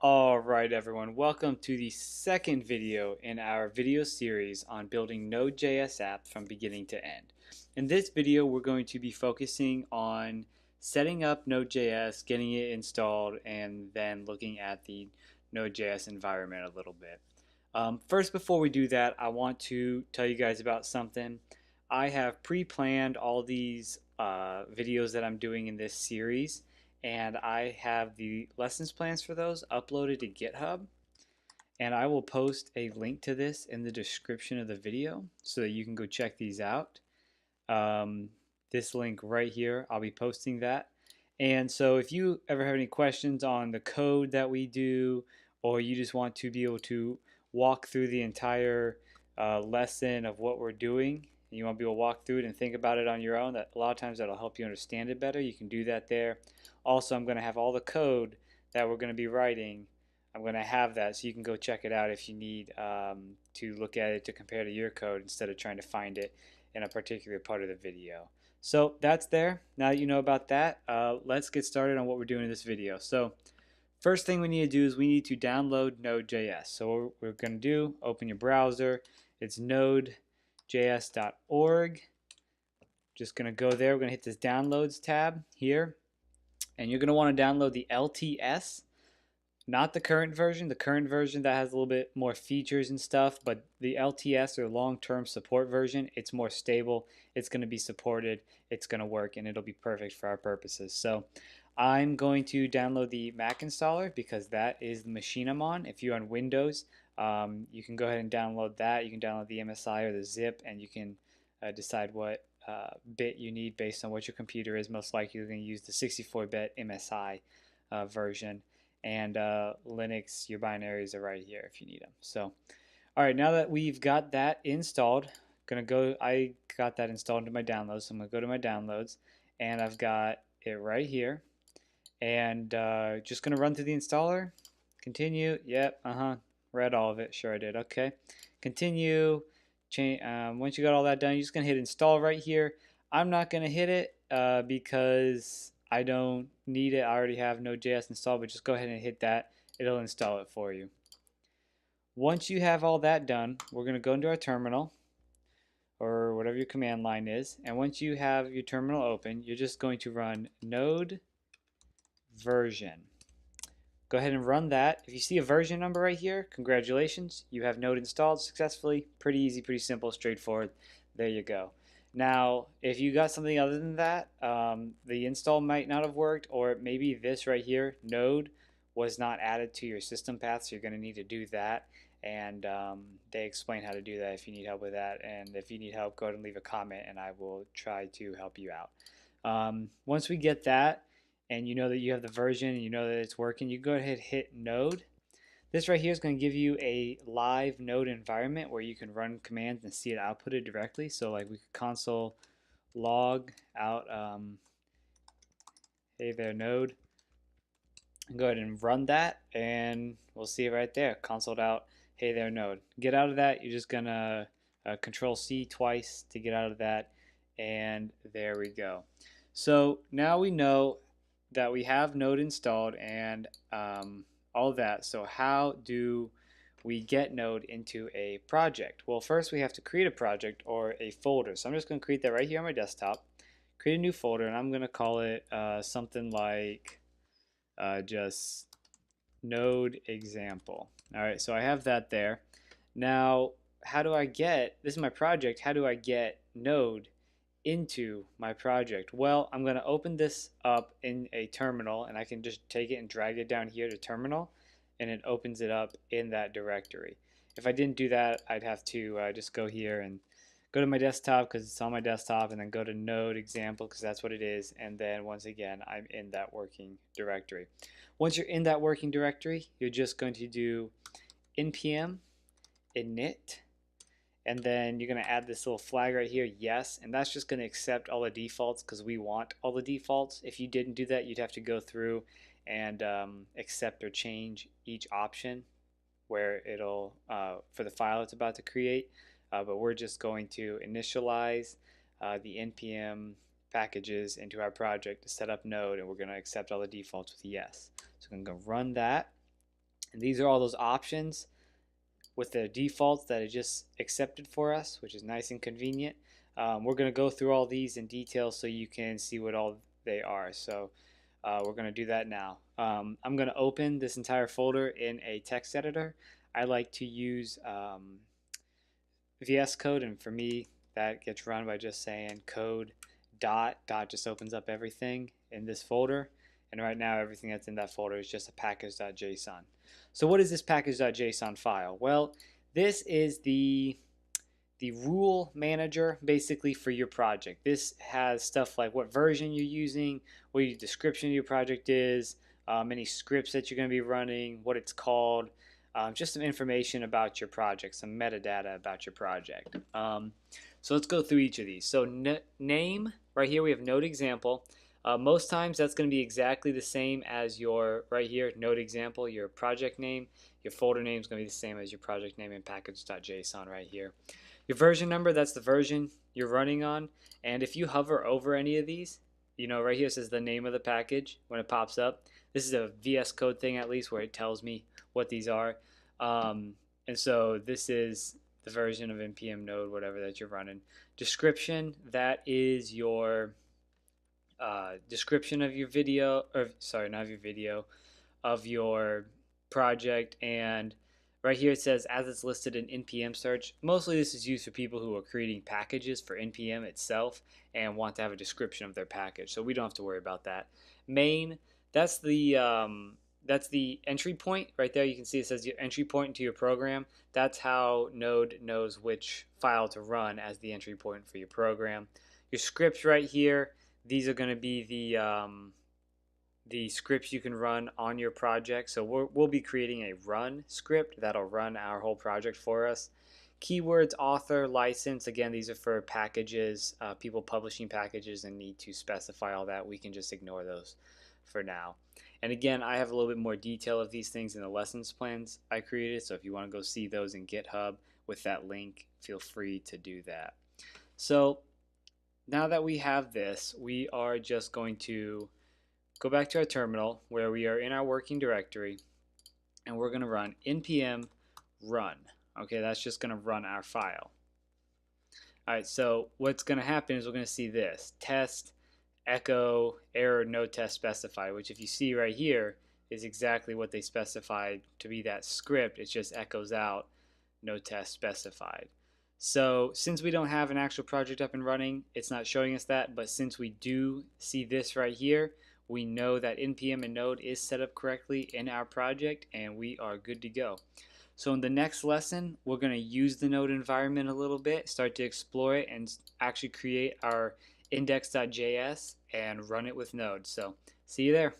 Alright everyone, welcome to the second video in our video series on building Node.js apps from beginning to end. In this video we're going to be focusing on setting up Node.js, getting it installed, and then looking at the Node.js environment a little bit. First, before we do that, I want to tell you guys about something. I have pre-planned all these videos that I'm doing in this series, and I have the lessons plans for those uploaded to GitHub, and I will post a link to this in the description of the video so that you can go check these out. This link right here, I'll be posting that. And so if you ever have any questions on the code that we do, or you just want to be able to walk through the entire lesson of what we're doing, and you want to be able to walk through it and think about it on your own, that a lot of times that'll help you understand it better. You can do that there. Also, I'm going to have all the code that we're going to be writing. I'm going to have that so you can go check it out if you need to look at it to compare to your code instead of trying to find it in a particular part of the video. So that's there. Now that you know about that, let's get started on what we're doing in this video. So first thing we need to do is we need to download Node.js. So what we're going to do, open your browser. It's nodejs.org. Just going to go there. We're going to hit this downloads tab here. And you're going to want to download the LTS, not the current version. The current version that has a little bit more features and stuff, but the LTS or long-term support version, it's more stable. It's going to be supported. It's going to work, and it'll be perfect for our purposes. So I'm going to download the Mac installer because that is the machine I'm on. If you're on Windows, you can go ahead and download that. You can download the MSI or the zip, and you can decide what bit you need based on what your computer is. Most likely you're going to use the 64-bit MSI version, and Linux, your binaries are right here if you need them. So all right, now that we've got that installed, I got that installed into my downloads, so I'm going to go to my downloads, and I've got it right here, and just going to run through the installer. Continue. Yep, read all of it. Sure I did. Okay, continue. Once you got all that done, you're just going to hit install right here. I'm not going to hit it because I don't need it. I already have Node.js installed, but just go ahead and hit that. It'll install it for you. Once you have all that done, we're going to go into our terminal or whatever your command line is. And once you have your terminal open, you're just going to run node version. Go ahead and run that. If you see a version number right here, congratulations, you have Node installed successfully. Pretty easy, pretty simple, straightforward. There you go. Now, if you got something other than that, the install might not have worked, or maybe this right here, Node, was not added to your system path, so you're going to need to do that. And they explain how to do that if you need help with that. And if you need help, go ahead and leave a comment, and I will try to help you out. Once we get that, and you know that you have the version and you know that it's working, you go ahead and hit Node. This right here is going to give you a live Node environment where you can run commands and see it outputted directly. So like we could console log out hey there Node, and go ahead and run that, and we'll see it right there, console out hey there Node. Get out of that. You're just going to control C twice to get out of that, and there we go. So now we know that we have Node installed and all of that. So how do we get Node into a project? Well, first we have to create a project or a folder. So I'm just going to create that right here on my desktop. Create a new folder, and I'm going to call it something like just Node example. All right, so I have that there. Now, this is my project, how do I get Node into my project? Well, I'm going to open this up in a terminal, and I can just take it and drag it down here to terminal, and it opens it up in that directory. If I didn't do that, I'd have to just go here and go to my desktop because it's on my desktop, and then go to Node example because that's what it is, and then once again I'm in that working directory. Once you're in that working directory, you're just going to do npm init, and then you're going to add this little flag right here, yes, and that's just going to accept all the defaults because we want all the defaults. If you didn't do that, you'd have to go through and accept or change each option where it'll for the file it's about to create, but we're just going to initialize the npm packages into our project to set up Node, and we're going to accept all the defaults with yes. So I'm going to run that. And these are all those options with the defaults that it just accepted for us, which is nice and convenient. We're going to go through all these in detail so you can see what all they are. So we're going to do that now. I'm going to open this entire folder in a text editor. I like to use VS Code, and for me that gets run by just saying code dot just opens up everything in this folder, and right now everything that's in that folder is just a package.json. So what is this package.json file? Well, this is the rule manager basically for your project. This has stuff like what version you're using, what your description of your project is, any scripts that you're going to be running, what it's called, just some information about your project, some metadata about your project. So let's go through each of these. So name, right here we have node example. Most times that's going to be exactly the same as your, right here, node example, your project name. Your folder name is going to be the same as your project name in package.json right here. Your version number, that's the version you're running on. And if you hover over any of these, you know, right here it says the name of the package when it pops up. This is a VS Code thing at least where it tells me what these are. And so this is the version of npm node, whatever that you're running. Description, that is your description of your video, or sorry, not of your video, of your project. And right here it says as it's listed in npm search. Mostly this is used for people who are creating packages for npm itself and want to have a description of their package, so we don't have to worry about that. Main, that's the entry point right there. You can see it says your entry point into your program. That's how Node knows which file to run as the entry point for your program. Your scripts right here, these are going to be the scripts you can run on your project. So we'll be creating a run script that'll run our whole project for us. Keywords, author, license, again, these are for packages, people publishing packages and need to specify all that. We can just ignore those for now. And again, I have a little bit more detail of these things in the lessons plans I created, so if you want to go see those in GitHub with that link, feel free to do that. So now that we have this, we are just going to go back to our terminal where we are in our working directory, and we're going to run npm run. Okay, that's just going to run our file. Alright, so what's going to happen is we're going to see this test echo error no test specified, which if you see right here is exactly what they specified to be that script. It just echoes out no test specified. So since we don't have an actual project up and running, it's not showing us that, but since we do see this right here, we know that npm and node is set up correctly in our project and we are good to go. So in the next lesson, we're going to use the node environment a little bit, start to explore it, and actually create our index.js and run it with node. So see you there.